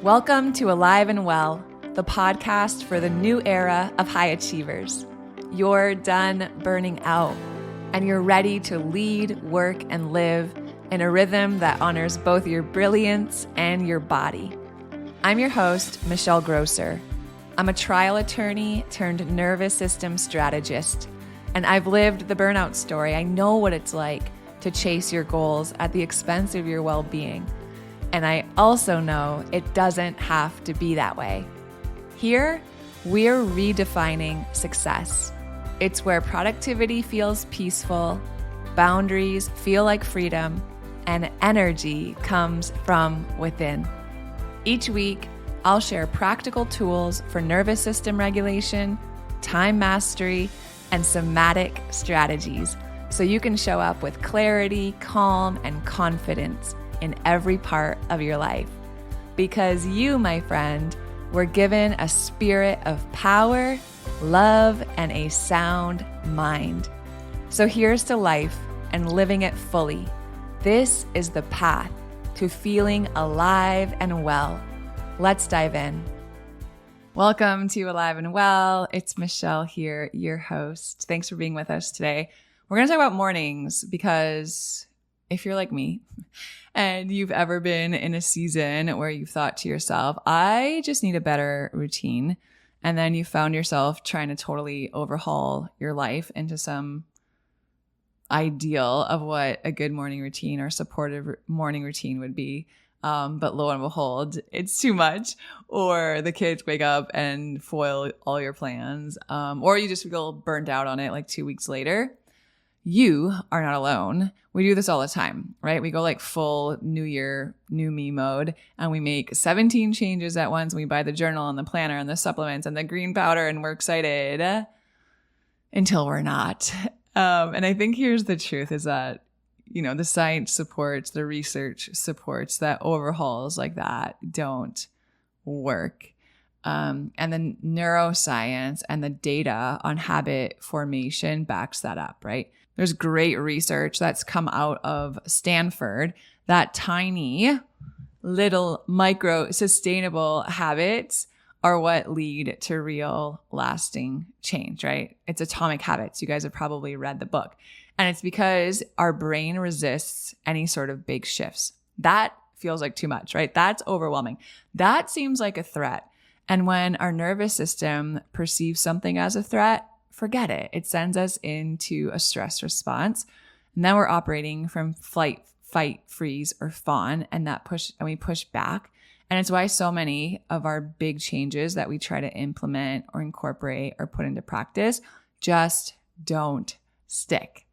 Welcome to Alive and Well, the podcast for the new era of high achievers. You're done burning out, and you're ready to lead, work, and live in a rhythm that honors both your brilliance and your body. I'm your host, Michelle Grosser. I'm a trial attorney turned nervous system strategist, and I've lived the burnout story. I know what it's like to chase your goals at the expense of your well-being. And I also know it doesn't have to be that way. Here, we're redefining success. It's where productivity feels peaceful, boundaries feel like freedom, and energy comes from within. Each week, I'll share practical tools for nervous system regulation, time mastery, and somatic strategies so you can show up with clarity, calm, and confidence in every part of your life. Because you, my friend, were given a spirit of power, love, and a sound mind. So here's to life and living it fully. This is the path to feeling alive and well. Let's dive in. Welcome to Alive and Well. It's Michelle here, your host. Thanks for being with us today. We're going to talk about mornings because if you're like me and you've ever been in a season where you've thought to yourself, I just need a better routine, and then you found yourself trying to totally overhaul your life into some ideal of what a good morning routine or supportive morning routine would be. But lo and behold, it's too much, or the kids wake up and foil all your plans, or you just feel burnt out on it like 2 weeks later. You are not alone. We do this all the time, right? We go like full new year, new me mode, and we make 17 changes at once. We buy the journal and the planner and the supplements and the green powder, and we're excited until we're not. And I think here's the truth is that, the science supports, the research supports that overhauls like that don't work. And the neuroscience and the data on habit formation backs that up, right? There's great research that's come out of Stanford that tiny little micro sustainable habits are what lead to real lasting change, right? It's Atomic Habits. You guys have probably read the book. And it's because our brain resists any sort of big shifts. That feels like too much, right? That's overwhelming. That seems like a threat. And when our nervous system perceives something as a threat, forget it. It sends us into a stress response. And then we're operating from flight, fight, freeze, or fawn, and we push back. And it's why so many of our big changes that we try to implement or incorporate or put into practice just don't stick.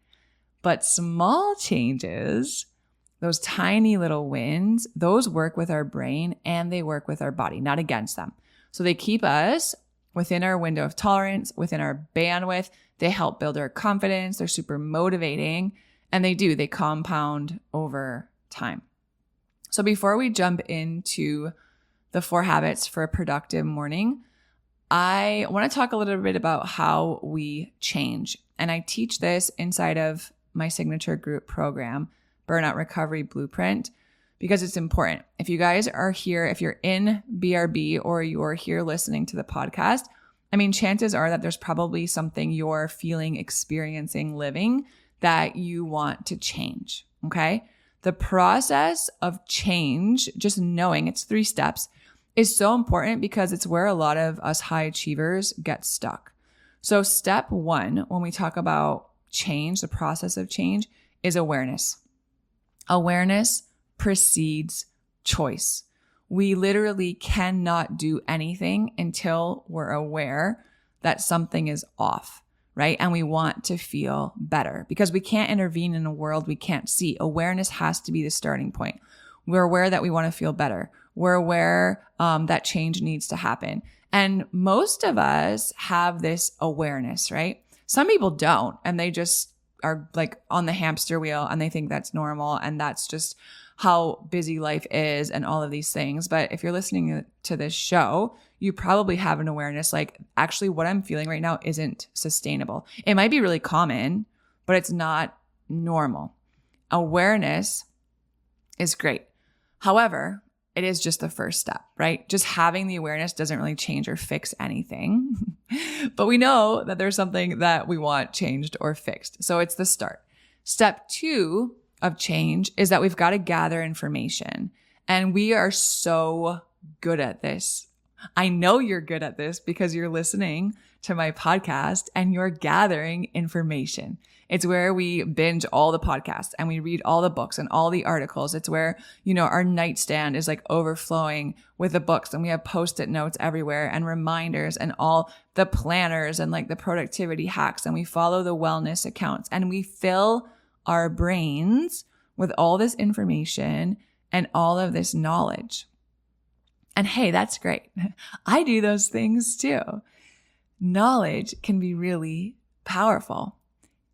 But small changes, those tiny little wins, those work with our brain and they work with our body, not against them. So they keep us within our window of tolerance, within our bandwidth. They help build our confidence. They're super motivating. And they compound over time. So before we jump into the 4 habits for a productive morning, I want to talk a little bit about how we change. And I teach this inside of my signature group program, Burnout Recovery Blueprint, because it's important. If you guys are here, if you're in BRB or you're here listening to the podcast, chances are that there's probably something you're feeling, experiencing, living that you want to change, okay? The process of change, just knowing it's 3 steps, is so important because it's where a lot of us high achievers get stuck. So step 1, when we talk about change, the process of change, is awareness. Awareness precedes choice. We literally cannot do anything until we're aware that something is off, right? And we want to feel better because we can't intervene in a world we can't see. Awareness has to be the starting point. We're aware that we want to feel better. We're aware that change needs to happen. And most of us have this awareness, right? Some people don't, and they just are like on the hamster wheel and they think that's normal and that's just how busy life is and all of these things. But if you're listening to this show, you probably have an awareness like, actually what I'm feeling right now isn't sustainable. It might be really common, but it's not normal. Awareness is great. However, it is just the first step, right? Just having the awareness doesn't really change or fix anything, but we know that there's something that we want changed or fixed. So it's the start. Step 2 of change is that we've got to gather information. And we are so good at this. I know you're good at this because you're listening to my podcast and you're gathering information. It's where we binge all the podcasts and we read all the books and all the articles. It's where, our nightstand is like overflowing with the books, and we have post-it notes everywhere and reminders and all the planners and like the productivity hacks, and we follow the wellness accounts, and we fill our brains with all this information and all of this knowledge. And hey, that's great. I do those things too. Knowledge can be really powerful,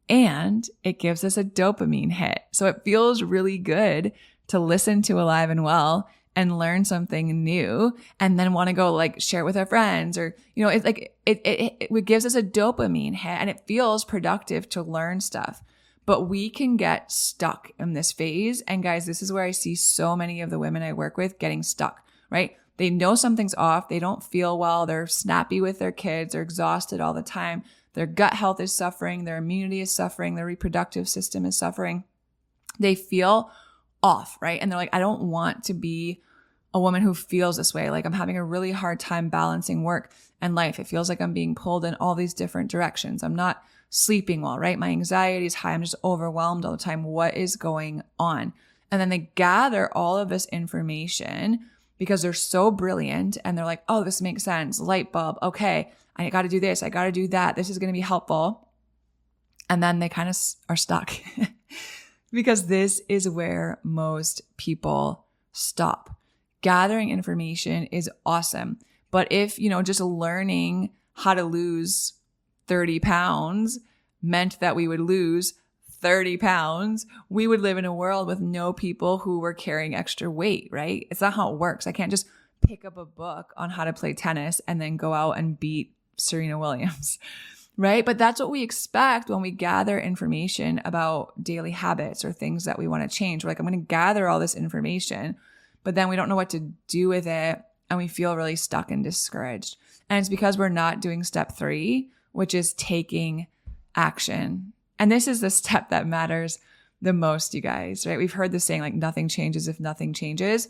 and it gives us a dopamine hit. So it feels really good to listen to Alive and Well and learn something new and then want to go like share it with our friends, or, it's like, it gives us a dopamine hit and it feels productive to learn stuff. But we can get stuck in this phase. And guys, this is where I see so many of the women I work with getting stuck, right? They know something's off. They don't feel well. They're snappy with their kids. They're exhausted all the time. Their gut health is suffering. Their immunity is suffering. Their reproductive system is suffering. They feel off, right? And they're like, I don't want to be a woman who feels this way. Like, I'm having a really hard time balancing work and life. It feels like I'm being pulled in all these different directions. I'm not sleeping well, right? My anxiety is high. I'm just overwhelmed all the time. What is going on? And then they gather all of this information because they're so brilliant, and they're like, oh, this makes sense. Light bulb. Okay. I got to do this. I got to do that. This is going to be helpful. And then they kind of are stuck because this is where most people stop. Gathering information is awesome. But if, just learning how to lose 30 pounds meant that we would lose 30 pounds, we would live in a world with no people who were carrying extra weight, right? It's not how it works. I can't just pick up a book on how to play tennis and then go out and beat Serena Williams, right? But that's what we expect when we gather information about daily habits or things that we want to change. We're like, I'm going to gather all this information, but then we don't know what to do with it, and we feel really stuck and discouraged. And it's because we're not doing step 3, which is taking action. And this is the step that matters the most, you guys, right? We've heard the saying, like, nothing changes if nothing changes.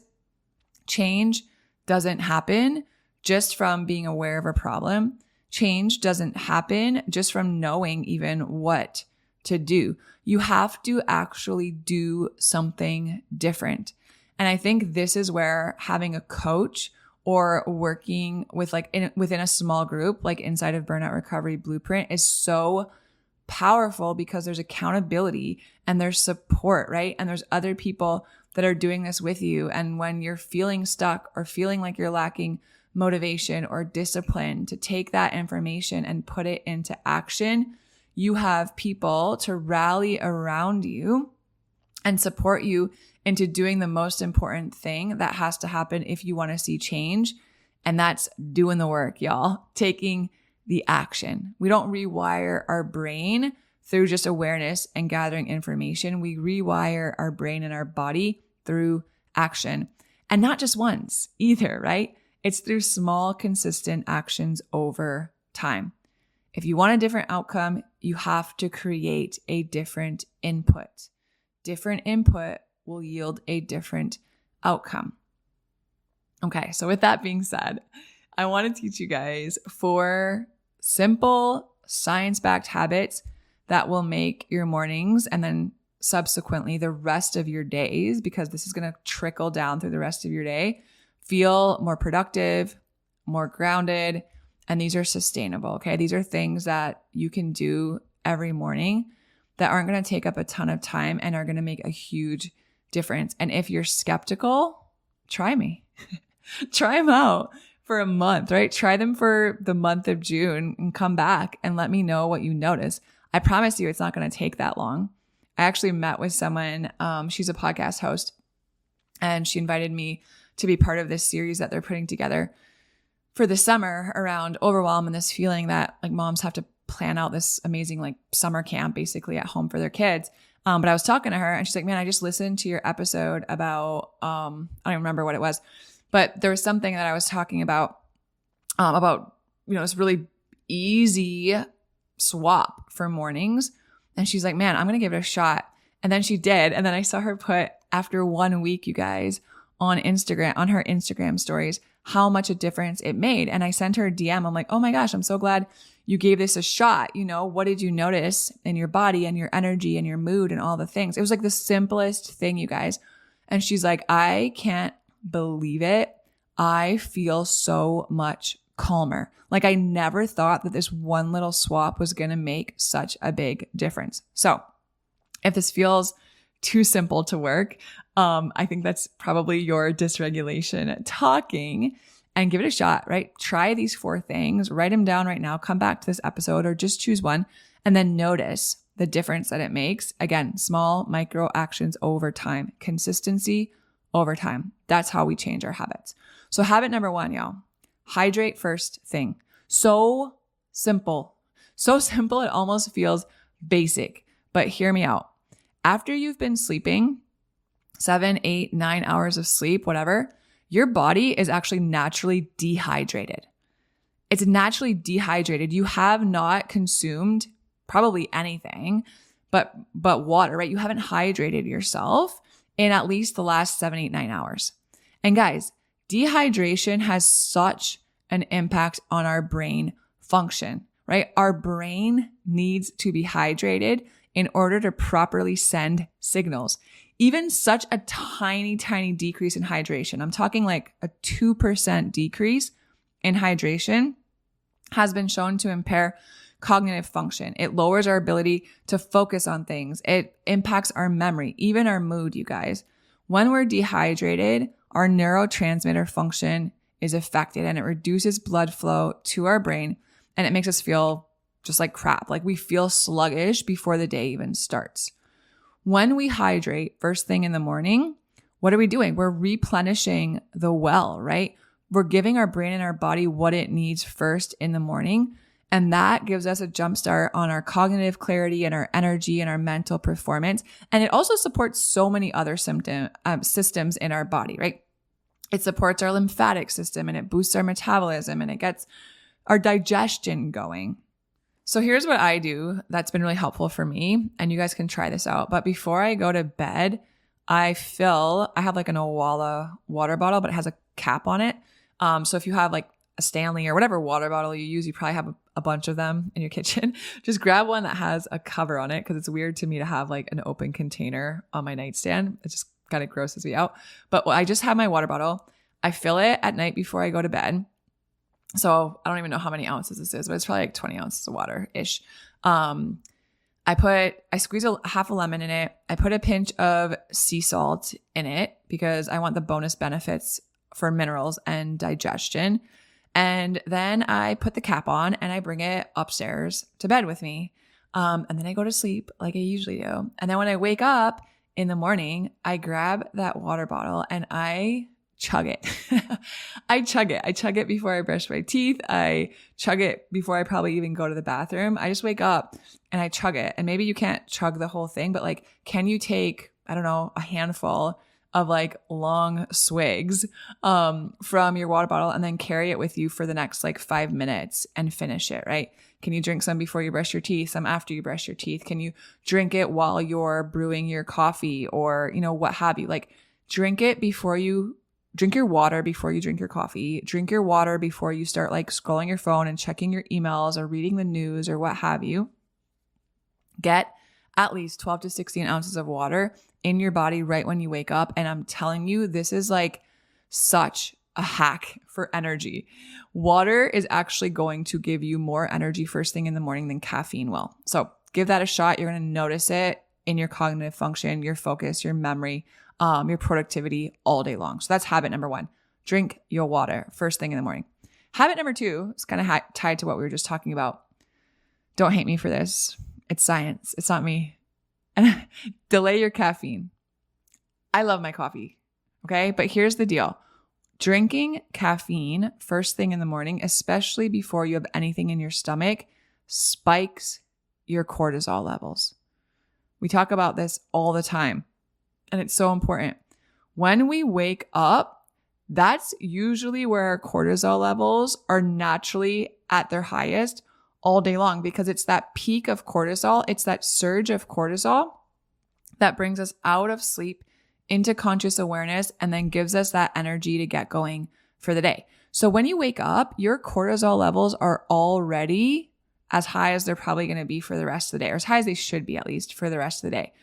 Change doesn't happen just from being aware of a problem. Change doesn't happen just from knowing even what to do. You have to actually do something different. And I think this is where having a coach or working with within a small group, like inside of Burnout Recovery Blueprint, is so powerful, because there's accountability and there's support, right? And there's other people that are doing this with you. And when you're feeling stuck or feeling like you're lacking motivation or discipline to take that information and put it into action, you have people to rally around you and support you into doing the most important thing that has to happen if you want to see change. And that's doing the work, y'all. Taking the action. We don't rewire our brain through just awareness and gathering information. We rewire our brain and our body through action. And not just once either, right? It's through small, consistent actions over time. If you want a different outcome, you have to create a different input. Different input will yield a different outcome. Okay, so with that being said, I want to teach you guys 4 simple, science-backed habits that will make your mornings and then subsequently the rest of your days, because this is going to trickle down through the rest of your day, feel more productive, more grounded, and these are sustainable, okay? These are things that you can do every morning that aren't going to take up a ton of time and are going to make a huge difference. And if you're skeptical, try me. Try them out for a month, right? Try them for the month of June and come back and let me know what you notice. I promise you it's not going to take that long. I actually met with someone, she's a podcast host, and she invited me to be part of this series that they're putting together for the summer around overwhelm and this feeling that like moms have to plan out this amazing like summer camp basically at home for their kids. But I was talking to her and she's like, man, I just listened to your episode about, I don't even remember what it was, but there was something that I was talking about, this really easy swap for mornings. And she's like, man, I'm going to give it a shot. And then she did. And then I saw her put, after 1 week, you guys, on her Instagram stories, how much a difference it made. And I sent her a DM. I'm like, oh my gosh, I'm so glad you gave this a shot. What did you notice in your body and your energy and your mood and all the things? It was like the simplest thing, you guys. And she's like, I can't believe it. I feel so much calmer. Like, I never thought that this one little swap was going to make such a big difference. So if this feels too simple to work, I think that's probably your dysregulation talking, and give it a shot, right? Try these 4 things, write them down right now, come back to this episode or just choose one, and then notice the difference that it makes. Again, small micro actions over time, consistency over time. That's how we change our habits. So habit number 1, y'all, hydrate first thing. So simple, it almost feels basic, but hear me out. After you've been sleeping 7, 8, 9 hours of sleep, whatever, your body is actually naturally dehydrated. It's naturally dehydrated. You have not consumed probably anything but water, right? You haven't hydrated yourself in at least the last 7, 8, 9 hours. And guys, dehydration has such an impact on our brain function, right? Our brain needs to be hydrated in order to properly send signals. Even such a tiny, tiny decrease in hydration, I'm talking like a 2% decrease in hydration, has been shown to impair cognitive function. It lowers our ability to focus on things. It impacts our memory, even our mood, you guys. When we're dehydrated, our neurotransmitter function is affected and it reduces blood flow to our brain, and it makes us feel just like crap. Like we feel sluggish before the day even starts. When we hydrate first thing in the morning, what are we doing? We're replenishing the well, right? We're giving our brain and our body what it needs first in the morning. And that gives us a jump start on our cognitive clarity and our energy and our mental performance. And it also supports so many other systems in our body, right? It supports our lymphatic system and it boosts our metabolism and it gets our digestion going. So here's what I do that's been really helpful for me, and you guys can try this out. But before I go to bed, I have like an Owala water bottle, but it has a cap on it. So if you have like a Stanley or whatever water bottle you use, you probably have a bunch of them in your kitchen. Just grab one that has a cover on it, because it's weird to me to have like an open container on my nightstand. It just kind of grosses me out. But I just have my water bottle. I fill it at night before I go to bed. So I don't even know how many ounces this is, but it's probably like 20 ounces of water-ish. I squeeze half a lemon in it. I put a pinch of sea salt in it because I want the bonus benefits for minerals and digestion. And then I put the cap on and I bring it upstairs to bed with me. And then I go to sleep like I usually do. And then when I wake up in the morning, I grab that water bottle and I chug it. I chug it before I brush my teeth. I chug it before I probably even go to the bathroom. I just wake up and I chug it. And maybe you can't chug the whole thing, but like, can you take, I don't know, a handful of like long swigs from your water bottle and then carry it with you for the next like 5 minutes and finish it, right? Can you drink some before you brush your teeth, some after you brush your teeth? Can you drink it while you're brewing your coffee or, what have you? Like, drink your water before you drink your coffee. Drink your water before you start like scrolling your phone and checking your emails or reading the news or what have you. Get at least 12 to 16 ounces of water in your body right when you wake up. And I'm telling you, this is like such a hack for energy. Water is actually going to give you more energy first thing in the morning than caffeine will. So give that a shot. You're going to notice it in your cognitive function, your focus, your memory, your productivity all day long. So that's habit number 1. Drink your water first thing in the morning. Habit number 2 is kind of tied to what we were just talking about. Don't hate me for this. It's science. It's not me. And delay your caffeine. I love my coffee. Okay. But here's the deal. Drinking caffeine first thing in the morning, especially before you have anything in your stomach, spikes your cortisol levels. We talk about this all the time, and it's so important. When we wake up, that's usually where our cortisol levels are naturally at their highest all day long, because it's that peak of cortisol, it's that surge of cortisol that brings us out of sleep into conscious awareness and then gives us that energy to get going for the day. So when you wake up, your cortisol levels are already as high as they're probably going to be for the rest of the day, or as high as they should be at least for the rest of the day.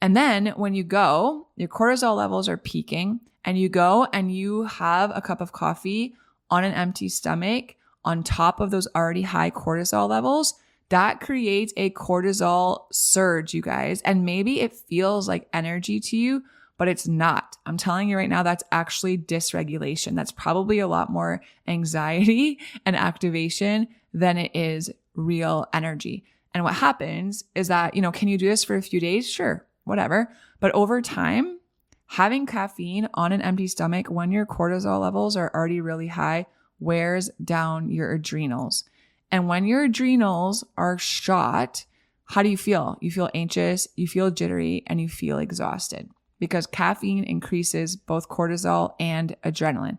And then when you go, your cortisol levels are peaking, and you go and you have a cup of coffee on an empty stomach on top of those already high cortisol levels, that creates a cortisol surge, you guys. And maybe it feels like energy to you, but it's not. I'm telling you right now, that's actually dysregulation. That's probably a lot more anxiety and activation than it is real energy. And what happens is that, can you do this for a few days? Sure, whatever. But over time, having caffeine on an empty stomach when your cortisol levels are already really high wears down your adrenals. And when your adrenals are shot, how do you feel? You feel anxious, you feel jittery, and you feel exhausted, because caffeine increases both cortisol and adrenaline.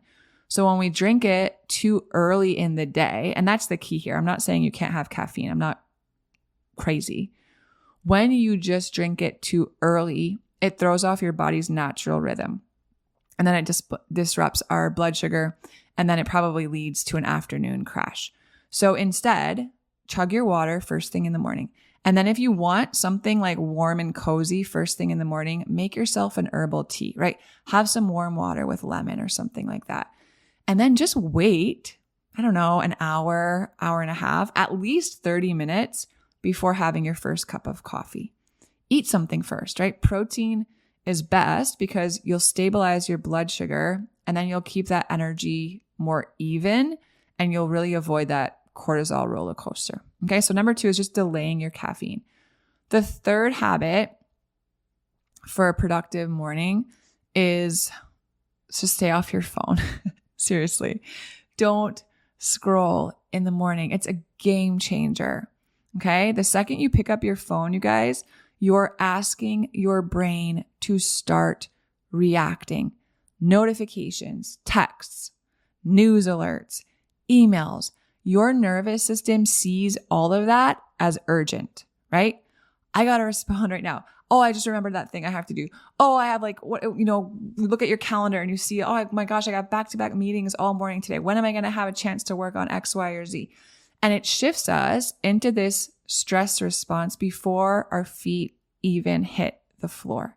So when we drink it too early in the day, and that's the key here. I'm not saying you can't have caffeine. I'm not crazy. When you just drink it too early, it throws off your body's natural rhythm. And then it disrupts our blood sugar, and then it probably leads to an afternoon crash. So instead, chug your water first thing in the morning. And then if you want something like warm and cozy first thing in the morning, make yourself an herbal tea, right? Have some warm water with lemon or something like that. And then just wait, an hour, hour and a half, at least 30 minutes before having your first cup of coffee. Eat something first, right? Protein is best because you'll stabilize your blood sugar, and then you'll keep that energy more even, and you'll really avoid that cortisol roller coaster. Okay, so number 2 is just delaying your caffeine. The third habit for a productive morning is to stay off your phone. Seriously, don't scroll in the morning. It's a game changer. Okay, the second you pick up your phone, you guys, you're asking your brain to start reacting. Notifications, texts, news alerts, emails. Your nervous system sees all of that as urgent, right? I got to respond right now. Oh, I just remembered that thing I have to do. Oh, I have look at your calendar and you see, oh my gosh, I got back-to-back meetings all morning today. When am I going to have a chance to work on X, Y, or Z? And it shifts us into this stress response before our feet even hit the floor.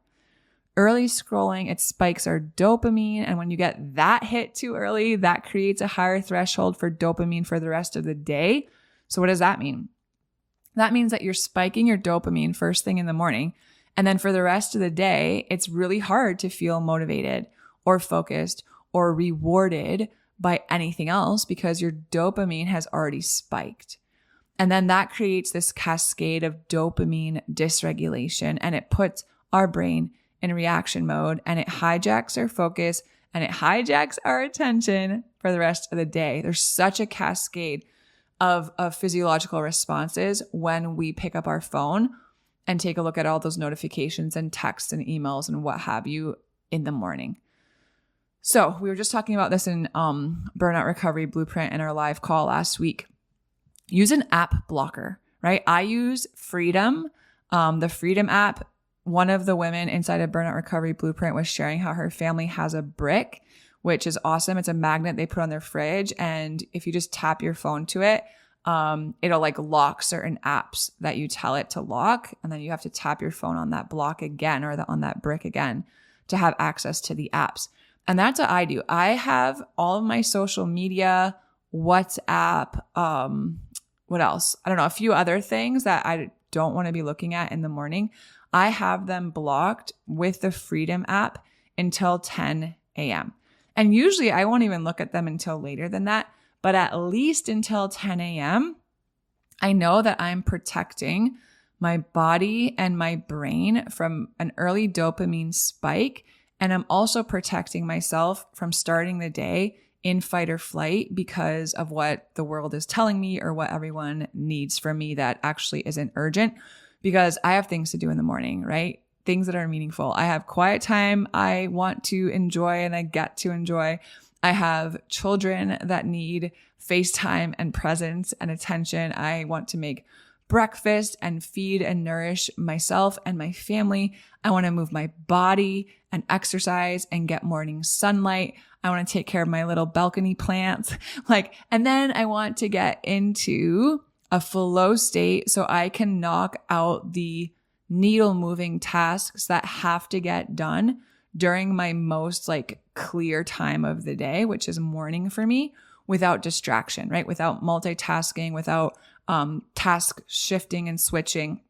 Early scrolling, it spikes our dopamine. And when you get that hit too early, that creates a higher threshold for dopamine for the rest of the day. So what does that mean? That means that you're spiking your dopamine first thing in the morning. And then for the rest of the day, it's really hard to feel motivated or focused or rewarded by anything else because your dopamine has already spiked. And then that creates this cascade of dopamine dysregulation, and it puts our brain in reaction mode, and it hijacks our focus, and it hijacks our attention for the rest of the day. There's such a cascade of physiological responses when we pick up our phone and take a look at all those notifications and texts and emails and what have you in the morning. So we were just talking about this in Burnout Recovery Blueprint in our live call last week. Use an app blocker, right? I use Freedom, the Freedom app. One of the women inside of Burnout Recovery Blueprint was sharing how her family has a brick, which is awesome. It's a magnet they put on their fridge. And if you just tap your phone to it, it'll like lock certain apps that you tell it to lock. And then you have to tap your phone on that block again, or on that brick again, to have access to the apps. And that's what I do. I have all of my social media, WhatsApp, what else? I don't know, a few other things that I don't want to be looking at in the morning. I have them blocked with the Freedom app until 10 a.m. And usually I won't even look at them until later than that, but at least until 10 a.m., I know that I'm protecting my body and my brain from an early dopamine spike. And I'm also protecting myself from starting the day in fight or flight because of what the world is telling me or what everyone needs from me that actually isn't urgent. because I have things to do in the morning, right? Things that are meaningful. I have quiet time I want to enjoy and I get to enjoy. I have children that need FaceTime and presence and attention. I want to make breakfast and feed and nourish myself and my family. I want to move my body and exercise and get morning sunlight. I want to take care of my little balcony plants. And then I want to get into a flow state so I can knock out the needle moving tasks that have to get done during my most clear time of the day, which is morning for me, without distraction, right? Without multitasking, without task shifting and switching.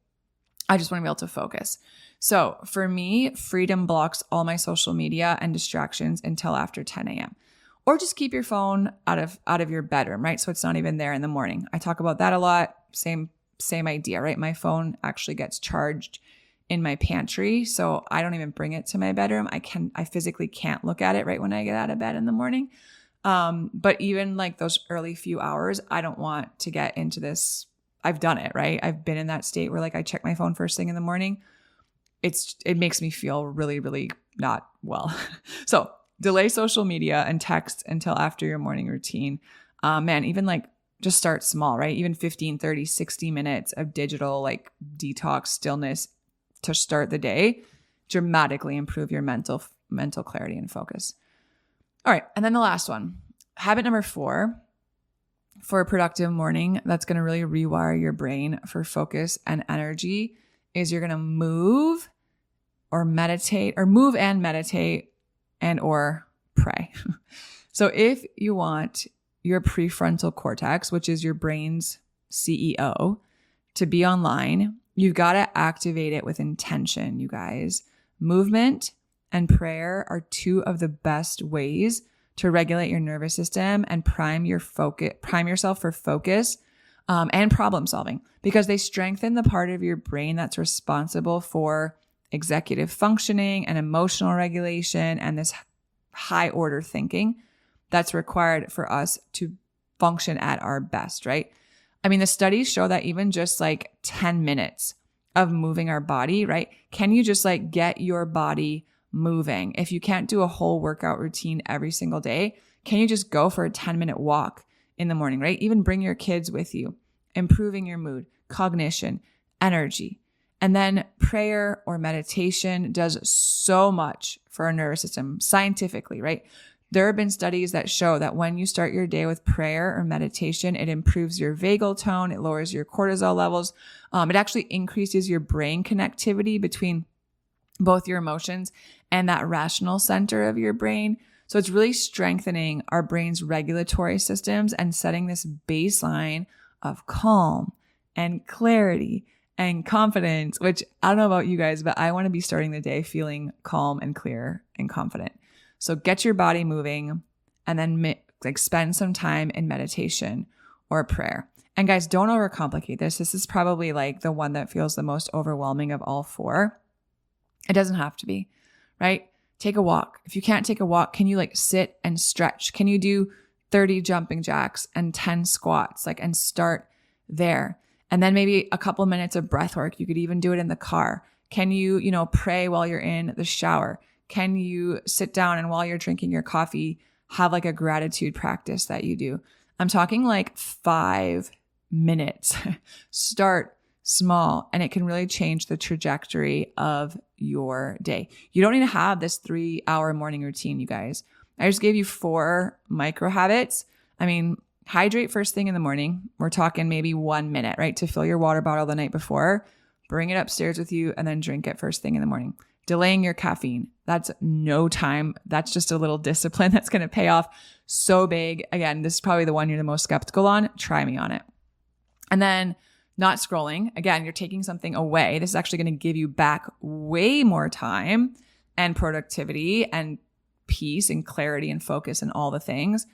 I just want to be able to focus. So for me, freedom blocks all my social media and distractions until after 10 a.m. Or just keep your phone out of your bedroom, right? So it's not even there in the morning. I talk about that a lot. Same idea, right? My phone actually gets charged in my pantry, so I don't even bring it to my bedroom. I physically can't look at it right when I get out of bed in the morning. But even those early few hours, I don't want to get into this. I've done it, right? I've been in that state where I check my phone first thing in the morning. It makes me feel really, really not well. So delay social media and text until after your morning routine. Even just start small, right? Even 15, 30, 60 minutes of digital detox stillness to start the day dramatically improve your mental clarity and focus. All right. And then the last one, habit number 4 for a productive morning that's going to really rewire your brain for focus and energy is you're going to move and meditate and or pray. So if you want your prefrontal cortex, which is your brain's CEO, to be online, you've got to activate it with intention, you guys. Movement and prayer are 2 of the best ways to regulate your nervous system and prime yourself for focus and problem solving, because they strengthen the part of your brain that's responsible for executive functioning and emotional regulation and this high order thinking that's required for us to function at our best, right? I mean, the studies show that even just 10 minutes of moving our body, right? Can you just get your body moving? If you can't do a whole workout routine every single day, can you just go for a 10-minute walk in the morning, right? Even bring your kids with you, improving your mood, cognition, energy. And then prayer or meditation does so much for our nervous system scientifically, right? There have been studies that show that when you start your day with prayer or meditation, it improves your vagal tone, it lowers your cortisol levels. It actually increases your brain connectivity between both your emotions and that rational center of your brain. So it's really strengthening our brain's regulatory systems and setting this baseline of calm and clarity and confidence, which I don't know about you guys, but I want to be starting the day feeling calm and clear and confident. So get your body moving and then spend some time in meditation or prayer. And guys, don't overcomplicate this. This is probably the one that feels the most overwhelming of all 4. It doesn't have to be, right? Take a walk. If you can't take a walk, can you sit and stretch? Can you do 30 jumping jacks and 10 squats, and start there? And then maybe a couple minutes of breath work. You could even do it in the car. Can you, pray while you're in the shower? Can you sit down and while you're drinking your coffee, have a gratitude practice that you do? I'm talking 5 minutes. Start small, and it can really change the trajectory of your day. You don't need to have this 3-hour morning routine, you guys. I just gave you 4 micro habits. I mean, hydrate first thing in the morning. We're talking maybe 1 minute, right? To fill your water bottle the night before, bring it upstairs with you, and then drink it first thing in the morning. Delaying your caffeine. That's no time. That's just a little discipline that's going to pay off so big. Again, this is probably the one you're the most skeptical on. Try me on it. And then not scrolling. Again, you're taking something away. This is actually going to give you back way more time and productivity and peace and clarity and focus and all the things.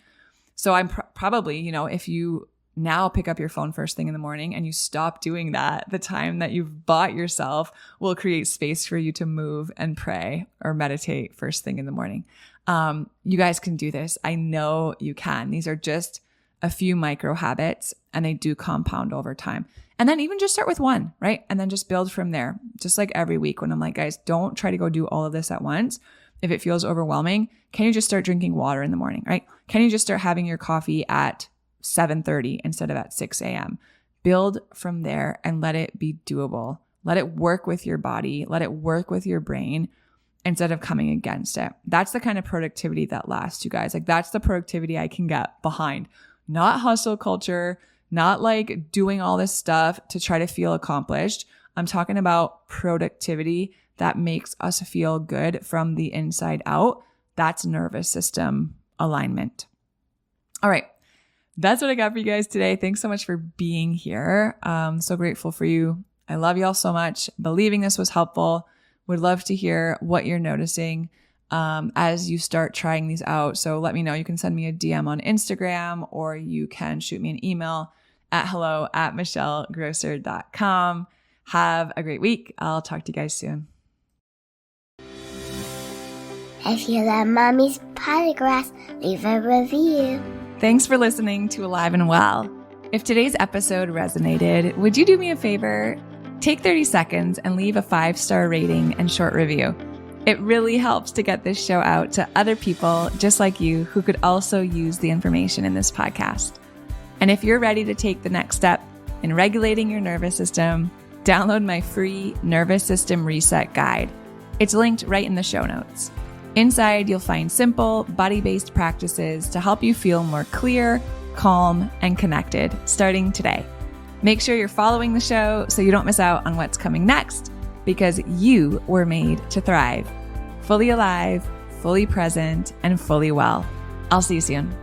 So I'm probably, if you now pick up your phone first thing in the morning and you stop doing that, the time that you've bought yourself will create space for you to move and pray or meditate first thing in the morning. You guys can do this. I know you can. These are just a few micro habits, and they do compound over time. And then even just start with one, right? And then just build from there. Just like every week when I'm like, guys, don't try to go do all of this at once. If it feels overwhelming, can you just start drinking water in the morning, right? Can you just start having your coffee at 7:30 instead of at 6 a.m.? Build from there and let it be doable. Let it work with your body. Let it work with your brain instead of coming against it. That's the kind of productivity that lasts, you guys. Like that's the productivity I can get behind. Not hustle culture, not like doing all this stuff to try to feel accomplished. I'm talking about productivity that makes us feel good from the inside out. That's nervous system alignment. All right. That's what I got for you guys today. Thanks so much for being here. So grateful for you. I love y'all so much. Believing this was helpful. Would love to hear what you're noticing as you start trying these out. So let me know. You can send me a DM on Instagram, or you can shoot me an email at hello@michellegrosser.com. Have a great week. I'll talk to you guys soon. If you love Mommy's Podcast, leave a review. Thanks for listening to Alive and Well. If today's episode resonated, would you do me a favor? Take 30 seconds and leave a 5-star rating and short review. It really helps to get this show out to other people just like you who could also use the information in this podcast. And if you're ready to take the next step in regulating your nervous system, download my free Nervous System Reset Guide. It's linked right in the show notes. Inside, you'll find simple, body-based practices to help you feel more clear, calm, and connected starting today. Make sure you're following the show so you don't miss out on what's coming next, because you were made to thrive. Fully alive, fully present, and fully well. I'll see you soon.